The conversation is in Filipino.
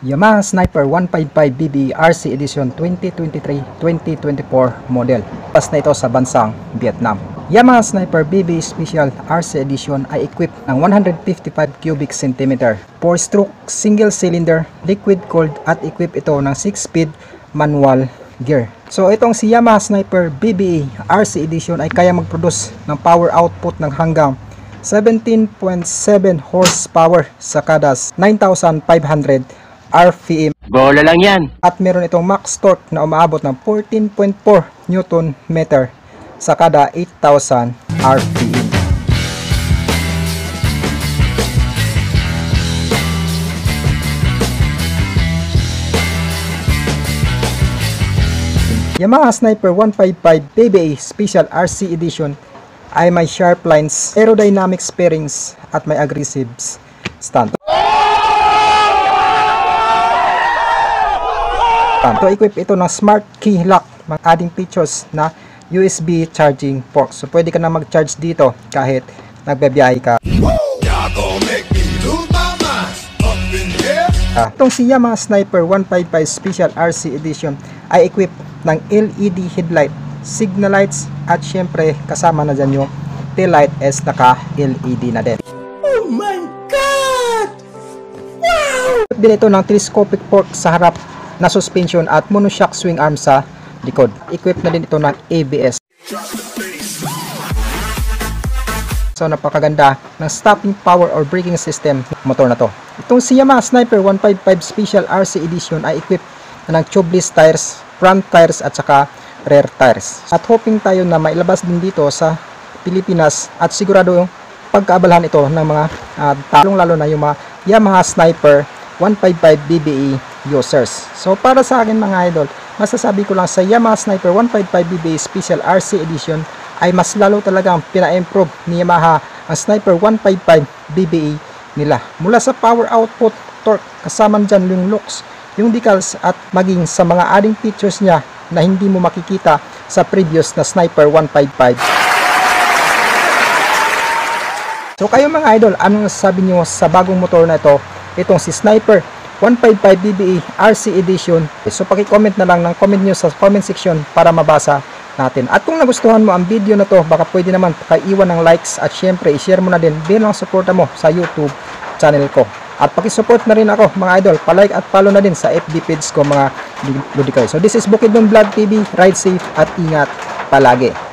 Yamaha Sniper 155BB RC Edition 2023-2024 model. Pas na ito sa bansang Vietnam. Yamaha Sniper BB Special RC Edition ay equipped ng 155 cubic centimeter, 4-stroke single cylinder, liquid cooled at equipped ito ng 6-speed manual gear. So itong si Yamaha Sniper BB RC Edition ay kaya mag-produce ng power output ng hanggang 17.7 horsepower sa kada 9,500 RPM. Bola lang yan. At meron itong max torque na umaabot ng 14.4 Newton meter sa kada 8,000 RPM. Yamaha Sniper 155 PBA Special RC Edition ay may sharp lines, aerodynamic bearings at may aggressive stand. To-equip ito ng smart key lock, mga adding features na USB charging port. So pwede ka na mag-charge dito kahit nagbabiyahe ka. Itong si Yamaha Sniper 155 Special RC Edition ay equipped ng LED headlight, signal lights at syempre kasama na dyan yung tail light is naka-LED na din. Oh my God! Wow! Din ito ng telescopic fork sa harap na suspension at monoshock swing arm sa likod. Equipped na din ito ng ABS. So napakaganda ng stopping power or braking system motor na to. Itong si Yamaha Sniper 155 Special RC Edition ay equipped na ng tubeless tires, front tires at saka rear tires. At hoping tayo na mailabas din dito sa Pilipinas at sigurado yung pagkaabalahan ito ng mga talong lalo na yung mga Yamaha Sniper 155 BBE users. So para sa akin mga idol, masasabi ko lang sa Yamaha Sniper 155 BBE Special RC Edition ay mas lalo talagang pina-improve ni Yamaha ang Sniper 155 BBE nila. Mula sa power output, torque, kasama dyan yung looks, yung decals at maging sa mga adding features niya na hindi mo makikita sa previous na Sniper 155. So kayo mga idol, anong sabi niyo sa bagong motor na ito? Itong si Sniper 155 BBE RC Edition. So paki-comment na lang ng comment nyo sa comment section para mabasa natin. At kung nagustuhan mo ang video na to, baka pwede naman pakaiwan ng likes at syempre i-share mo na din bilang suporta mo sa YouTube channel ko. At paki-support na rin ako mga idol, palike at follow na din sa FB page ko mga Ludicay. So this is Bukidnon Vlog TV, ride safe at ingat palagi.